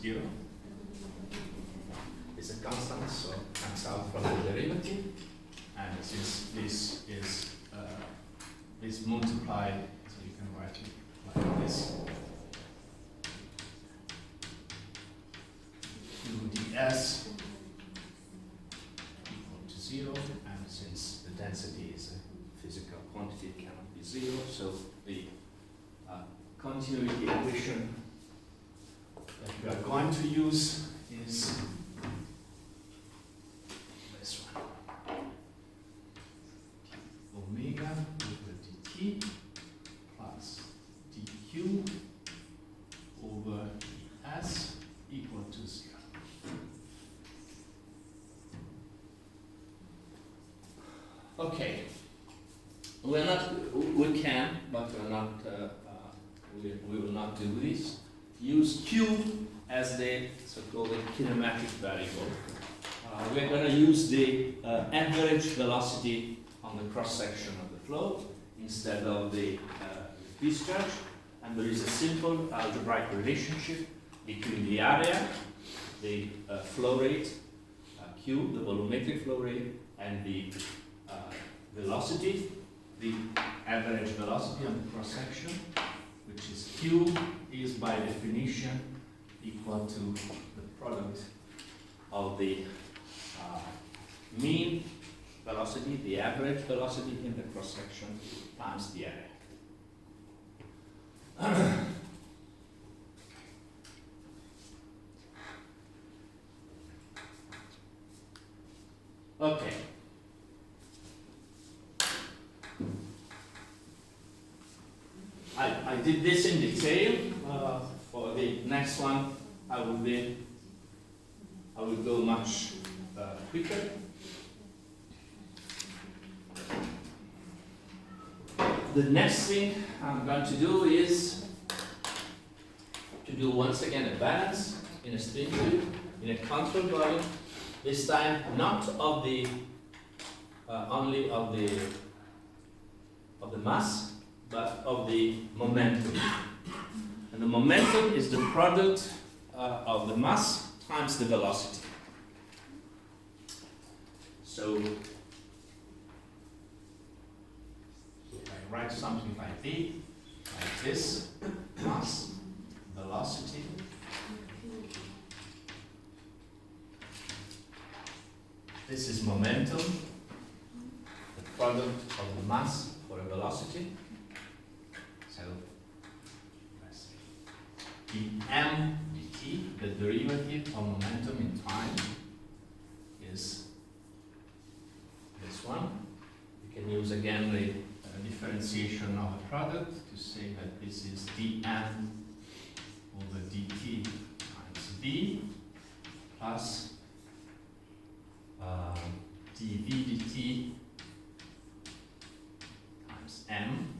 0. It's a constant, so it comes out from the derivative. And since this is this multiplied, so you can write it like this. ds equal to 0, and since the density is a physical quantity, it cannot be 0, so the continuity equation that we are going to use is this one. Omega over dt plus dq over ds equal to 0. Okay, we can, but we're not, we will not do this. Use Q as the so-called kinematic variable. We're going to use the average velocity on the cross-section of the flow instead of the discharge. And there is a simple algebraic relationship between the area, the flow rate, Q, the volumetric flow rate, and the velocity, the average velocity on the cross-section, which is Q, is by definition equal to the product of the mean velocity, the average velocity in the cross-section, times the area. Okay. I did this in detail. For the next one, I will go much quicker. The next thing I'm going to do is to do once again a balance in a string field in a control volume. This time not of the only of the mass, but of the momentum. And the momentum is the product of the mass times the velocity. So I write something like this, mass, velocity, this is momentum, the product of the mass for a velocity. So let's see. dm dt, the derivative of momentum in time, is this one. You can use again the differentiation of a product to say that this is dm over dt times v plus dv dt times m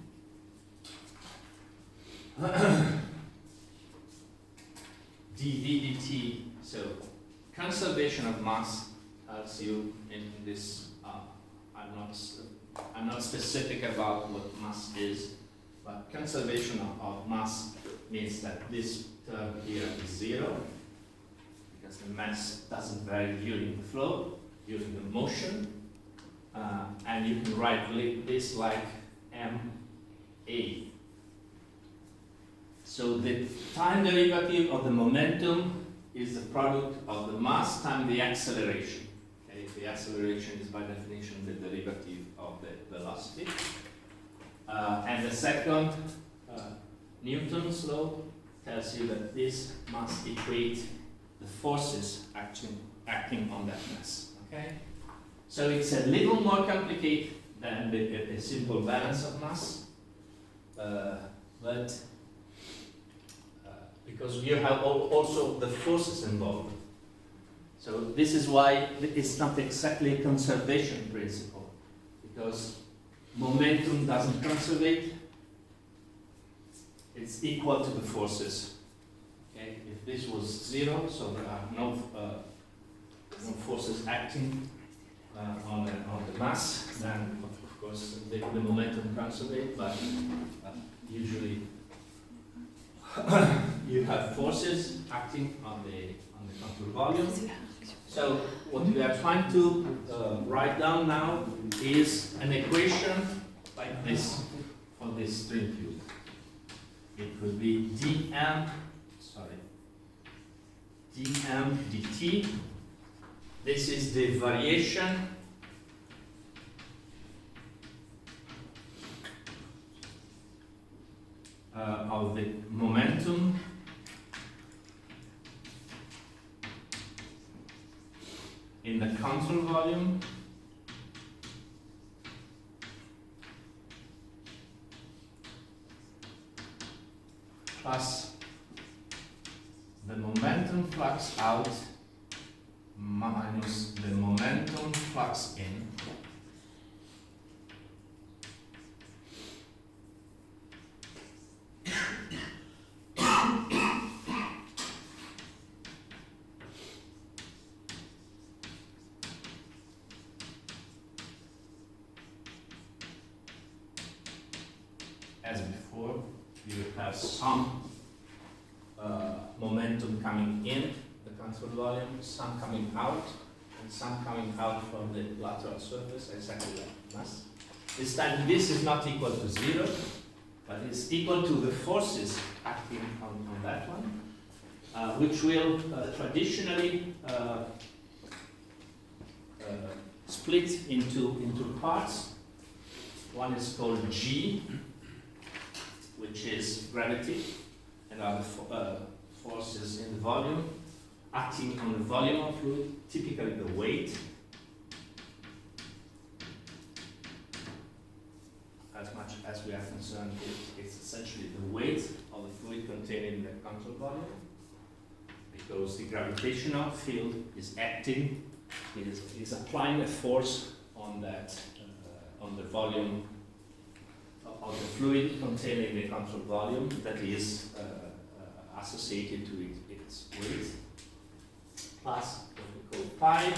dv dt. So conservation of mass tells you in this. I'm not specific about what mass is, but conservation of mass means that this term here is 0 because the mass doesn't vary during the flow, during the motion, and you can write this like ma. So the time derivative of the momentum is the product of the mass times the acceleration. Okay? The acceleration is by definition the derivative of the velocity. And the second, Newton's law tells you that this must equate the forces acting on that mass. Okay? So it's a little more complicated than the simple balance of mass, but because you have also the forces involved. So this is why it's not exactly a conservation principle, because momentum doesn't conserve, it's equal to the forces. Okay? If this was 0, so there are no forces acting on the mass, then of course the momentum conserves, but usually you have forces acting on the contour volume. So what we are trying to write down now is an equation like this for this stream fluid. It would be dm dt. This is the variation of the momentum in the contour volume plus the momentum flux out minus the momentum flux in as before. You will have some momentum coming in the contour volume, some coming out, and some coming out from the lateral surface, exactly like mass. This time this is not equal to 0, but it's equal to the forces acting on that one, which will traditionally split into parts. One is called G, which is gravity, and other forces in the volume, acting on the volume of fluid, typically the weight. As much as we are concerned, it's essentially the weight of the fluid contained in the contour volume, because the gravitational field is acting, is applying a force on that, on the volume of the fluid contained in the contour volume that is associated to its weight, plus what we call pi,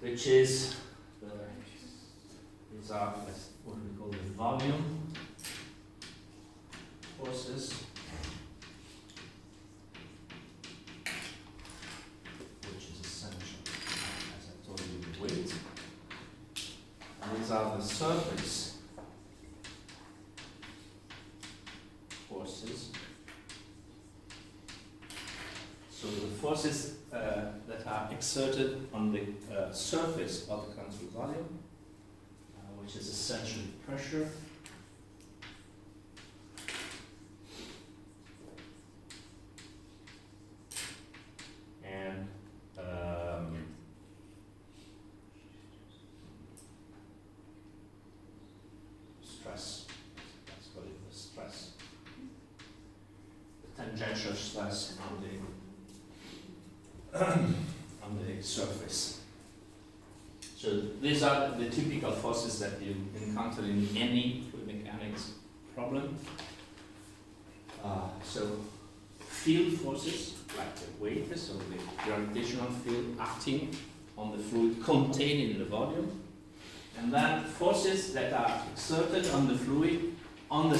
which is these are what we call the volume forces, which is essential, as I told you, the weight. And these are the surface forces. So the forces that are exerted on the surface of the contour volume, which is essentially pressure, and stress. Let's call it the stress. The tangential stress on the surface. So these are the typical forces that you encounter in any fluid mechanics problem. So field forces, like the weight, so the gravitational field acting on the fluid contained in the volume, and then forces that are exerted on the fluid on the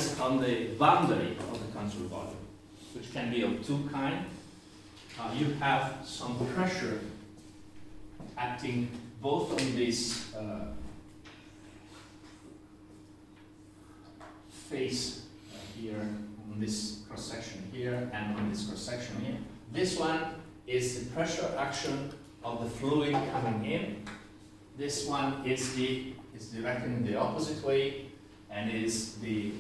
boundary of the contour volume, which can be of two kinds. You have some pressure acting both on this face here, on this cross section here, and on this cross section here. This one is the pressure action of the fluid coming in. This one is directed in the opposite way, and is the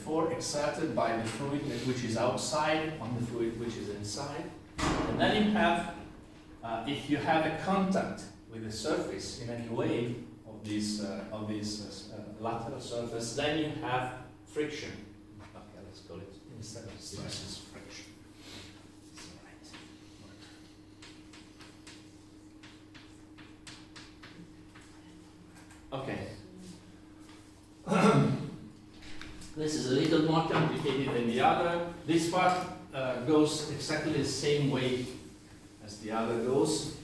force exerted by the fluid which is outside on the fluid which is inside. And then you have, if you have a contact with the surface in any way of this lateral surface, then you have friction. Okay, let's call it, instead of stress, is friction. It's all right. Okay. This is a little more complicated than the other. This part goes exactly the same way as the other goes.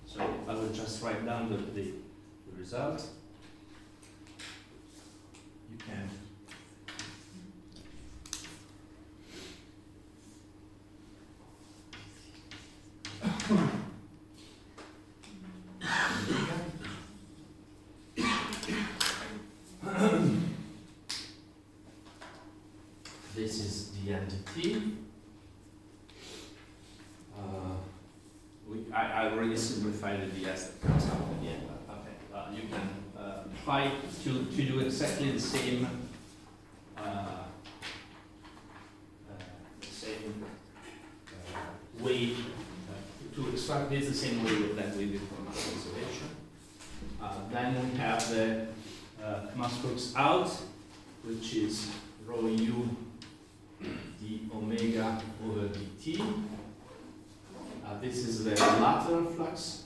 So I will just write down the result. You can This is the entity. I already simplified the ds that comes out at the end, but okay. You can try to do exactly the same way to extract this the same way that we did for mass conservation. Then we have the mass flux out, which is rho u d omega over dt. This is the lateral flux.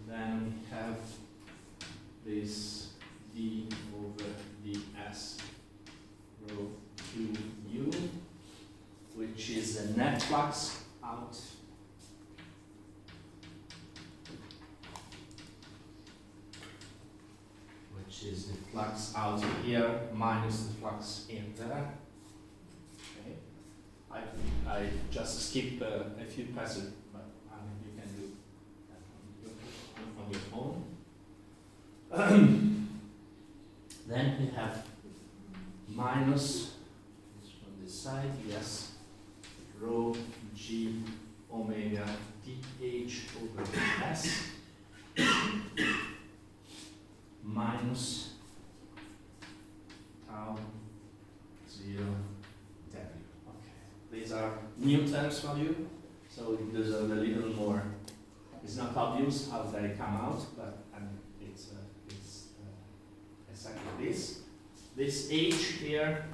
Then we have this d over ds rho q u, which is the net flux out. Which is the flux out here minus the flux in there. Okay. I just skip a few passages, but you can do that on your phone. Then we have minus on this side, yes, rho g omega dh over ds minus tau 0 w. Okay, these are new terms for you, so those are a little more. It's not obvious how they come out, but it's exactly this. This h here,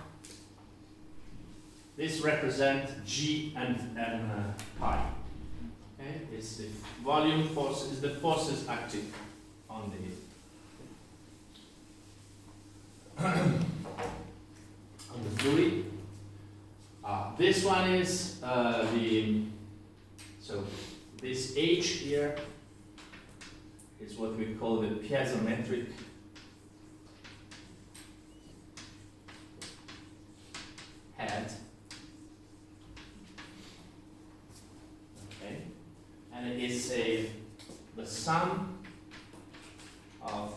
this represents g and pi. Okay, it's the volume force, is the forces acting on the on the fluid. This one is so this h here is what we call the piezometric head. Okay, and it is the sum of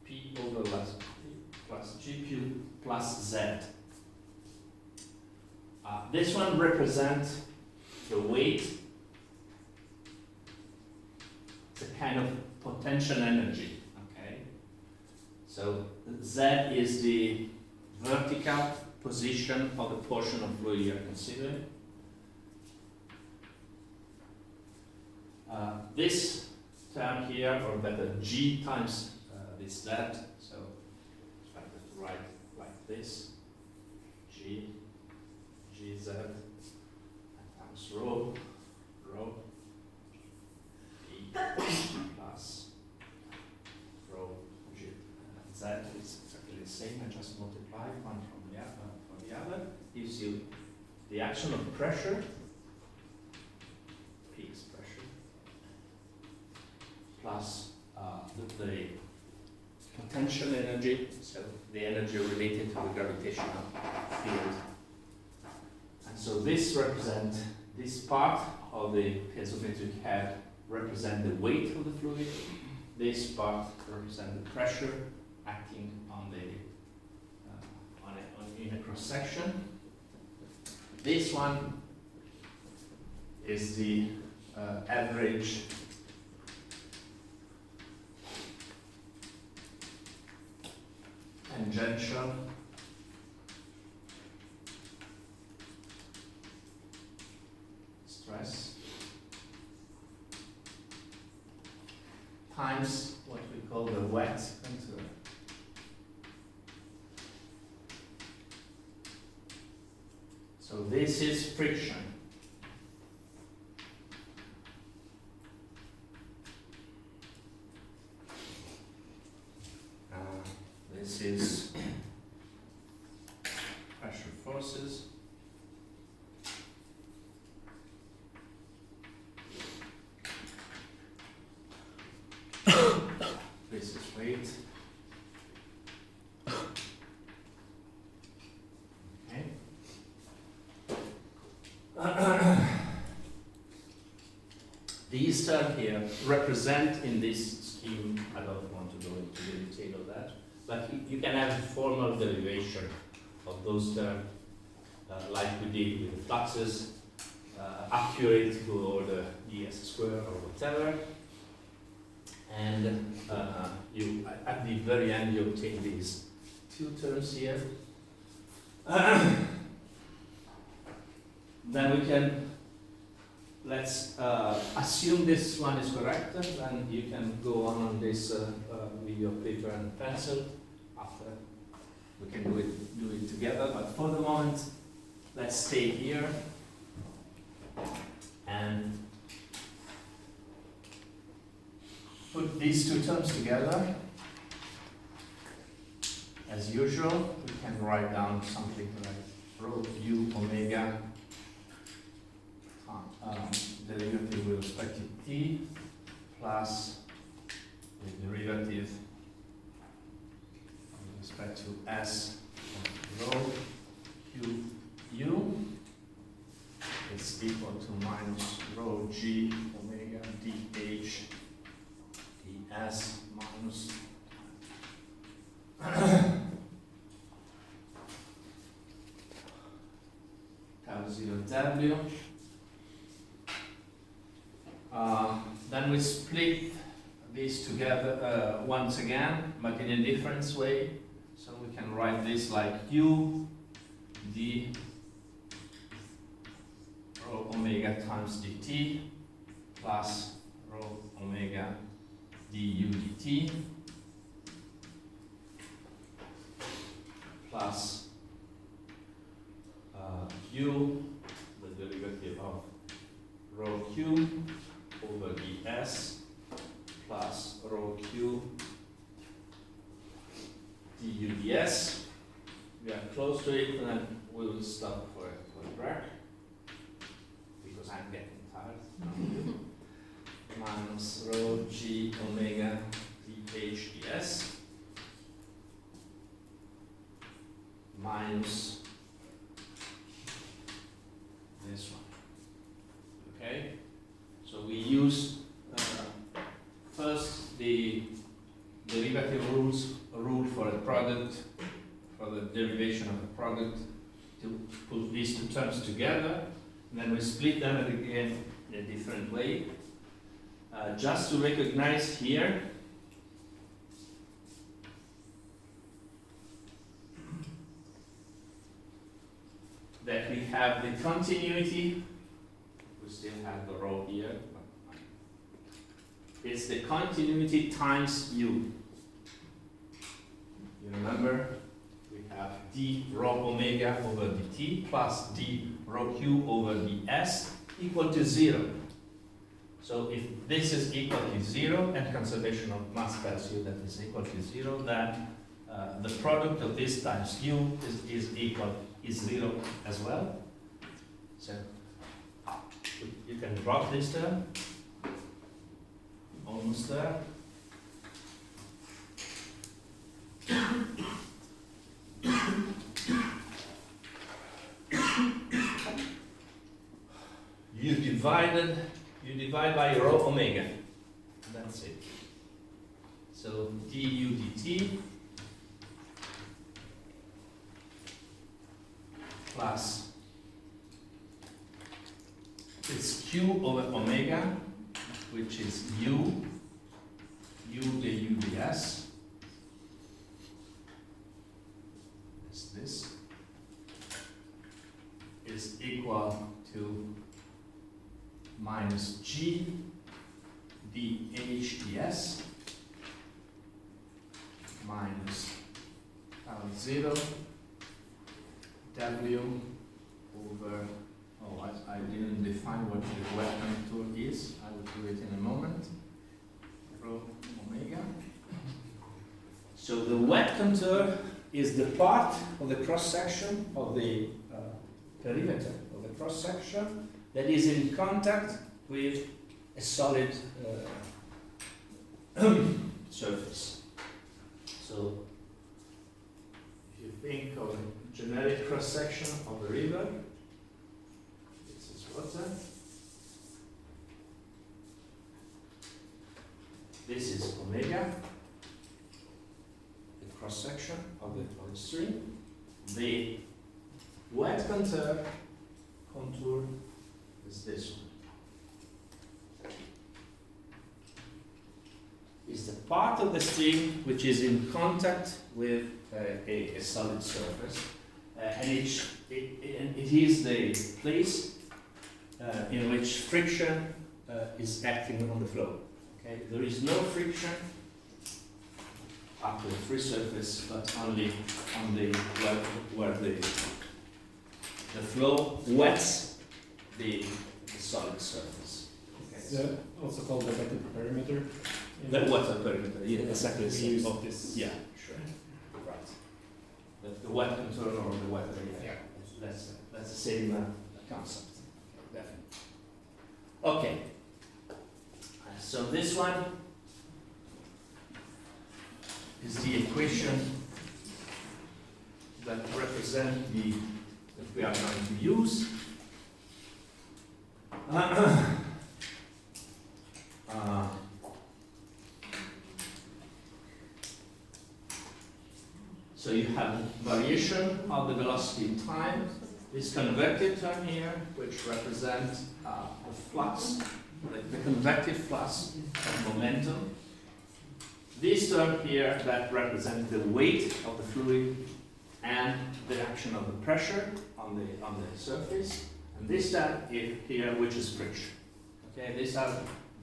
P over plus GQ plus Z. This one represents the weight, it's a kind of potential energy. Okay, so Z is the vertical position of the portion of fluid you are considering. This term here, or better, G times this Z, so it's better to write like this, GZ times rho P plus rho G. Z is exactly the same, I just multiply one from the other, gives you the action of pressure, P is pressure, plus the potential energy, so the energy related to the gravitational field. And so this represents, this part of the piezometric head represent the weight of the fluid, this part represents the pressure acting on the in a cross section. This one is the average tangential stress times what we call the wet contour. So this is friction. This is pressure forces. straight. Okay. These terms here represent in this scheme, I don't want to go into the detail of that, but you can have a formal derivation of those terms, like we did with the fluxes, accurate to order ds square or whatever. And you, at the very end, you obtain these two terms here. Then we can, let's assume this one is correct, then you can go on this with your paper and pencil. After we can do it together, but for the moment, let's stay here and put these two terms together. As usual, we can write down something like rho u omega derivative with respect to t plus the derivative with respect to s of rho q u is equal to minus rho g omega dh ds minus tau 0 w. Then we split these together once again, but in a different way. So we can write this like u d rho omega times dt plus rho omega du dt plus q, the derivative of rho q over ds plus rho q du ds. We are close to it, and then we will stop for a break because I'm getting tired. Minus rho g omega dh ds minus this one. Okay, so we use first the derivative rule for a product, for the derivation of a product, to put these two terms together, and then we split them again in a different way. Just to recognize here that we have the continuity, we still have the rho here, it's the continuity times u. You remember, we have d rho omega over dt plus d rho q over ds equal to 0. So if this is equal to 0, and conservation of mass tells you that it's equal to 0, then the product of this times u is 0 as well. So you can drop this term, almost there. You divide by rho omega. That's it. So du dt plus it's q over omega, which is u du ds. This is equal to minus g dh ds minus tau 0 w over, oh, I didn't define what the wet contour is. I will do it in a moment. Rho omega. So the wet contour is the part of the cross-section of the perimeter of the cross-section that is in contact with a solid surface. So if you think of a generic cross-section of the river, this is water. This is omega, the cross-section of the stream. The wet contour is this one. Is the part of the stream which is in contact with a solid surface, and it is the place in which friction is acting on the flow. Okay? There is no friction up to the free surface, but only on the where the flow wets the solid surface. Okay. Is that also called the wetted perimeter? The water perimeter, yeah, exactly. We use this. Yeah, sure. Right. The wet contour or the wet area. Yeah. That's the same concept. Definitely. Okay. So this one is the equation that represents that we are going to use. So you have variation of the velocity in time, this convective term here, which represents the flux, the convective flux of momentum. This term here that represents the weight of the fluid and the action of the pressure on the surface. And this term here, which is friction. Okay, these are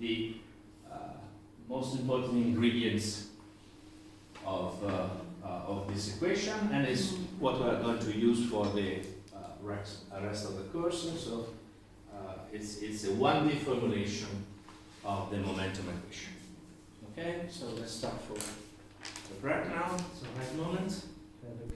the most important ingredients of this equation, and is what we are going to use for the rest of the course. So it's a 1D formulation of the momentum equation. Okay, so let's start for the break now. It's the right moment.